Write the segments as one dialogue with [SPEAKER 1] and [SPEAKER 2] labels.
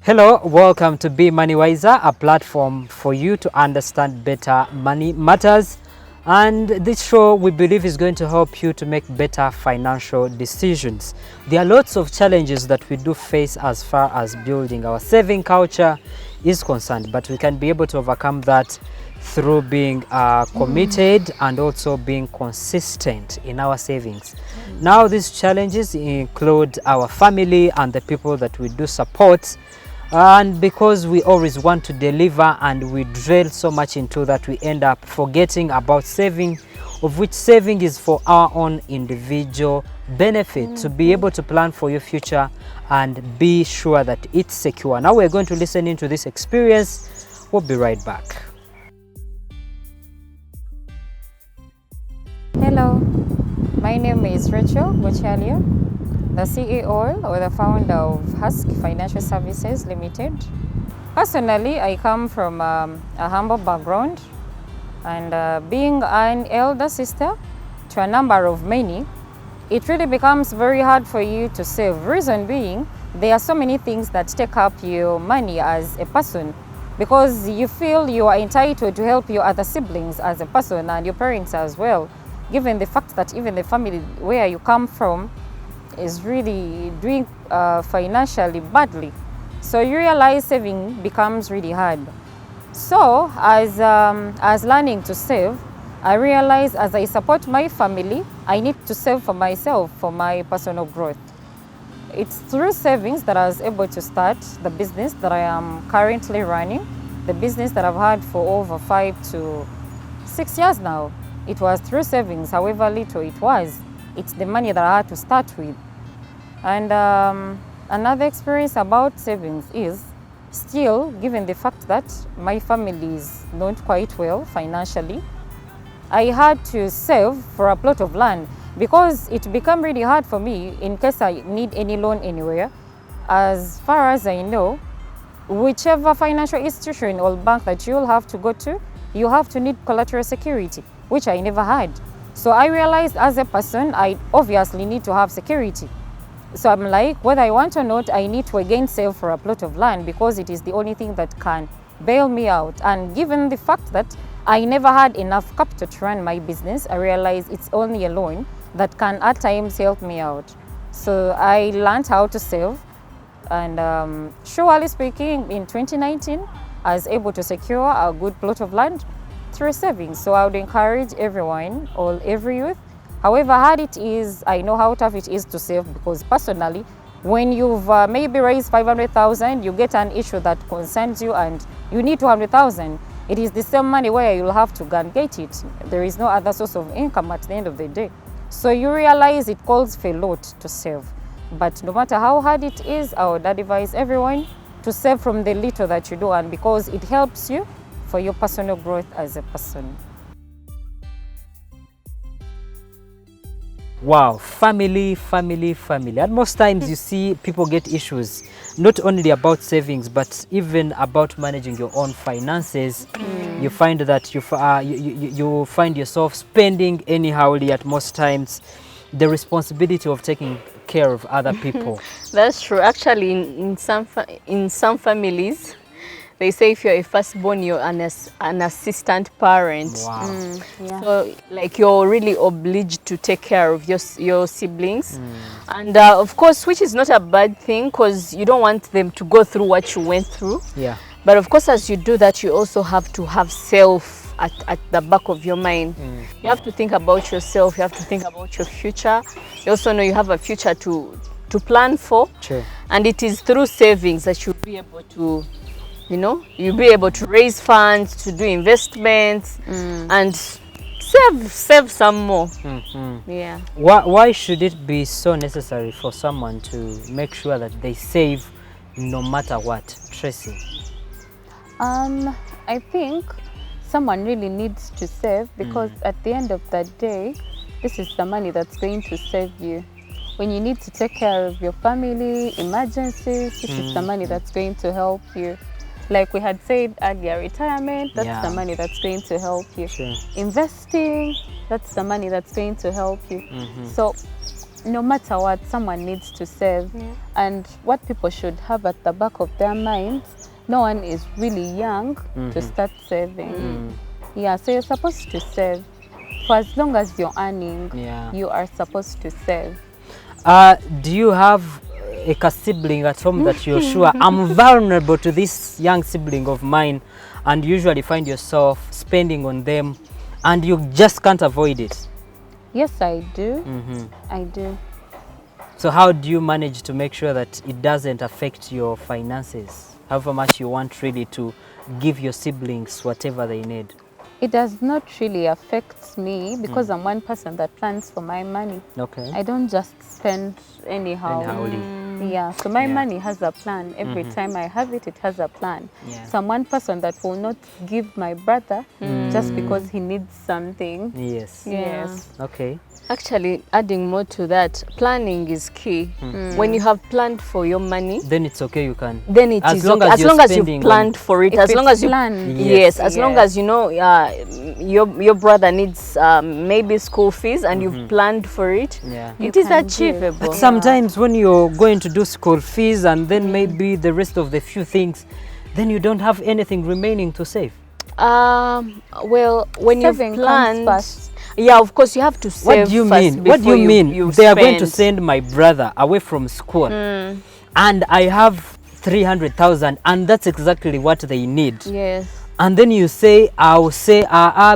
[SPEAKER 1] Hello, welcome to Be Money Wiser, a platform for you to understand better money matters. And this show, we believe, is going to help you to make better financial decisions. There are lots of challenges that we do face as far as building our saving culture is concerned, but we can be able to overcome that through being committed and also being consistent in our savings. Now, these challenges include our family and the people that we do support. And because we always want to deliver and we drill so much into that, we end up forgetting about saving, of which saving is for our own individual benefit, to be able to plan for your future and be sure that it's secure. Now we're going to listen into this experience. We'll be right back.
[SPEAKER 2] Hello, my name is Rachel Bochalia, the CEO or the founder of Husk Financial Services Limited. Personally, I come from a humble background, and being an elder sister to a number of many, it really becomes very hard for you to save. Reason being, there are so many things that take up your money as a person, because you feel you are entitled to help your other siblings as a person and your parents as well, given the fact that even the family where you come from is really doing financially badly. So you realize saving becomes really hard. So as learning to save, I realize as I support my family, I need to save for myself, for my personal growth. It's through savings that I was able to start the business that I am currently running, the business that I've had for over 5 to 6 years now. It was through savings, however little it was. It's the money that I had to start with. And another experience about savings is, still, given the fact that my family is not quite well financially, I had to save for a plot of land, because it became really hard for me in case I need any loan anywhere. As far as I know, whichever financial institution or bank that you'll have to go to, you have to need collateral security, which I never had. So I realized as a person, I obviously need to have security. So I'm like, whether I want or not, I need to again save for a plot of land, because it is the only thing that can bail me out. And given the fact that I never had enough capital to run my business, I realized it's only a loan that can at times help me out. So I learned how to save. And surely speaking, in 2019, I was able to secure a good plot of land through savings. So I would encourage everyone, or every youth, however hard it is, I know how tough it is to save, because personally, when you've maybe raised 500,000, you get an issue that concerns you and you need 200,000. It is the same money where you'll have to go and get it. There is no other source of income at the end of the day. So you realize it calls for a lot to save. But no matter how hard it is, I would advise everyone to save from the little that you do, and because it helps you for your personal growth as a person.
[SPEAKER 1] Wow, family. And most times you see people get issues, not only about savings, but even about managing your own finances. You find that you find yourself spending anyhowly at most times, the responsibility of taking care of other people.
[SPEAKER 3] That's true. Actually, in some families, they say if you're a firstborn, you're an assistant parent.
[SPEAKER 1] Wow.
[SPEAKER 2] Yeah.
[SPEAKER 3] So, like, you're really obliged to take care of your siblings. And of course, which is not a bad thing, because you don't want them to go through what you went through.
[SPEAKER 1] Yeah.
[SPEAKER 3] But of course, as you do that, you also have to have self at the back of your mind. You have to think about yourself. You have to think about your future. You also know you have a future to plan for.
[SPEAKER 1] Sure.
[SPEAKER 3] And it is through savings that you'll be able to, you'll be able to raise funds, to do investments, and save some more. Yeah.
[SPEAKER 1] Why should it be so necessary for someone to make sure that they save no matter what, Tracy?
[SPEAKER 4] I think someone really needs to save, because at the end of the day, this is the money that's going to save you. When you need to take care of your family, emergencies, this is the money that's going to help you. Like we had said earlier, retirement, that's the money that's going to help you.
[SPEAKER 1] Sure.
[SPEAKER 4] Investing, that's the money that's going to help you. So no matter what, someone needs to save. And what people should have at the back of their minds, no one is really young to start saving. Yeah, so you're supposed to save. For as long as you're earning, you are supposed to save.
[SPEAKER 1] Do you have a sibling at home that you're sure I'm vulnerable to this young sibling of mine, and you usually find yourself spending on them and you just can't avoid it?
[SPEAKER 4] Yes, I do. I do.
[SPEAKER 1] So how do you manage to make sure that it doesn't affect your finances? However much you want really to give your siblings whatever they need.
[SPEAKER 4] It does not really affect me because I'm one person that plans for my money.
[SPEAKER 1] Okay.
[SPEAKER 4] I don't just spend anyhow. Yeah, so my money has a plan. Every time I have it, it has a plan. So I'm one person that will not give my brother just because he needs something.
[SPEAKER 1] Yes.
[SPEAKER 4] Yes.
[SPEAKER 1] Okay.
[SPEAKER 3] Actually, adding more to that, planning is key. When you have planned for your money,
[SPEAKER 1] then it's okay, you can.
[SPEAKER 3] Then it is okay. As long as you've planned for it, as long as you plan. Yes, as long as you know your brother needs maybe school fees and you've planned for it, it is achievable.
[SPEAKER 1] But sometimes when you're going to do school fees and then maybe the rest of the few things, then you don't have anything remaining to save.
[SPEAKER 3] Well, when you've planned, yeah, of course you have to save.
[SPEAKER 1] What do you mean? What do you mean? They are going to send my brother away from school, and I have 300,000, and that's exactly what they need.
[SPEAKER 3] Yes.
[SPEAKER 1] And then you say, I'll say,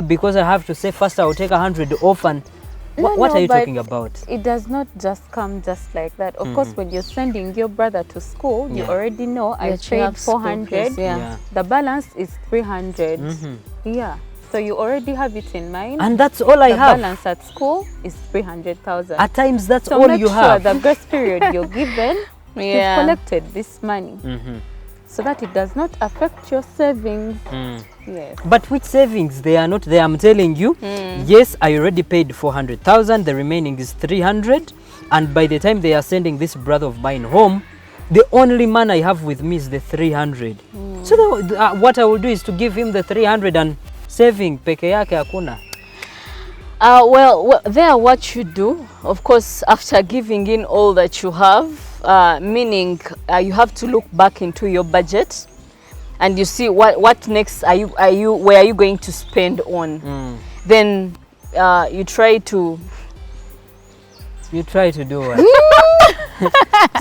[SPEAKER 1] because I have to say first, I'll take 100 off. And what are you talking about?
[SPEAKER 4] It does not just come just like that. Of course, when you're sending your brother to school, you already know I paid 400. The balance is 300. Yeah. So you already have it in mind.
[SPEAKER 1] And that's all I have.
[SPEAKER 4] The balance at school is 300,000.
[SPEAKER 1] At times, that's all you have.
[SPEAKER 4] So make sure the grace period you're given, you've collected this money. So that it does not affect your savings. Yes.
[SPEAKER 1] But which savings? They are not there. I'm telling you, yes, I already paid 400,000. The remaining is 300. And by the time they are sending this brother of mine home, the only man I have with me is the 300. So what I will do is to give him the 300 and saving peke yake hakuna.
[SPEAKER 3] Well, there what you do, of course, after giving in all that you have, meaning you have to look back into your budget and you see what next where are you going to spend on. Then you try to do what?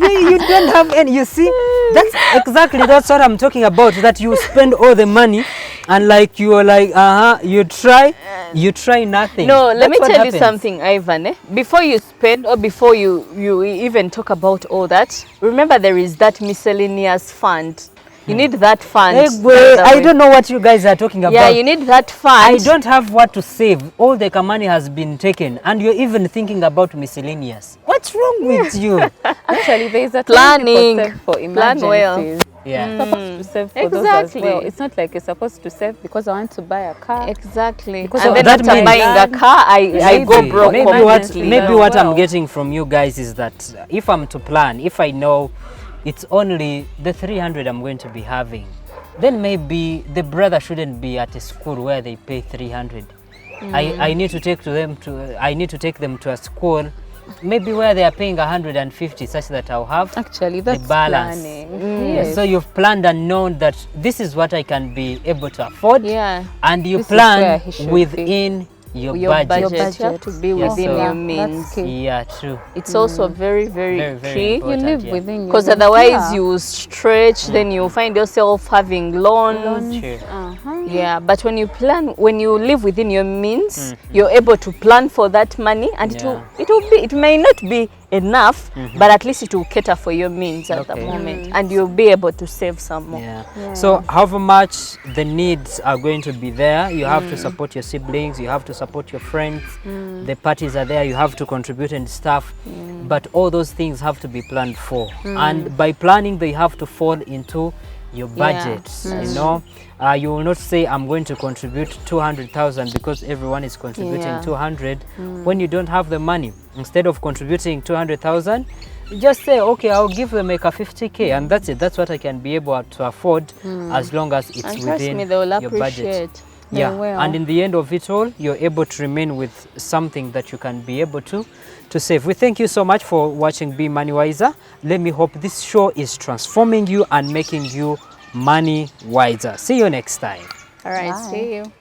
[SPEAKER 3] You don't have any. You see,
[SPEAKER 1] that's what I'm talking about, that you spend all the money and like you are like you try nothing.
[SPEAKER 3] No, let me tell you something, Ivan. Before you spend or before you even talk about all that, remember there is that miscellaneous fund. You need that fund.
[SPEAKER 1] I don't know what you guys are talking about.
[SPEAKER 3] Yeah, you need that fund.
[SPEAKER 1] I don't have what to save. All the money has been taken and you're even thinking about miscellaneous. What's wrong with you?
[SPEAKER 4] Actually, there is a
[SPEAKER 3] planning
[SPEAKER 4] for emergencies.
[SPEAKER 3] Plan well.
[SPEAKER 4] You're supposed to save for those as well. It's not like you're supposed to save because I want to buy a car.
[SPEAKER 3] Exactly.
[SPEAKER 4] Because
[SPEAKER 3] and then after buying a car, I go broke.
[SPEAKER 1] Maybe what I'm getting from you guys is that if I'm to plan, if I know it's only the 300 I'm going to be having, then maybe the brother shouldn't be at a school where they pay 300. I need to take them to a school maybe where they are paying 150, such that I'll have
[SPEAKER 4] actually that's
[SPEAKER 1] the balance.
[SPEAKER 4] Planning. Yes.
[SPEAKER 1] So you've planned and known that this is what I can be able to afford, and you
[SPEAKER 4] this
[SPEAKER 1] plan within your budget.
[SPEAKER 3] You have to be within your means.
[SPEAKER 1] Yeah, true.
[SPEAKER 3] It's also very, very key.
[SPEAKER 4] You live within your
[SPEAKER 3] because otherwise you stretch, then you find yourself having loans. Yeah, but when you plan, when you live within your means, you're able to plan for that money, and it may not be enough, but at least it will cater for your means at the moment, and you'll be able to save some more.
[SPEAKER 1] So however much the needs are going to be there, you have to support your siblings, you have to support your friends, the parties are there, you have to contribute and stuff, but all those things have to be planned for, and by planning they have to fall into your budget. You know, you will not say I'm going to contribute 200,000 because everyone is contributing 200 when you don't have the money. Instead of contributing 200,000, you just say, okay, I'll give them like a 50k, and that's it. That's what I can be able to afford as long as it's within your budget. Yeah,
[SPEAKER 4] will.
[SPEAKER 1] and in the end of it all, you're able to remain with something that you can be able to save. We thank you so much for watching Be Money Wiser. Let me hope this show is transforming you and making you money wiser. See you next time.
[SPEAKER 3] All right,
[SPEAKER 4] Bye.
[SPEAKER 3] see you.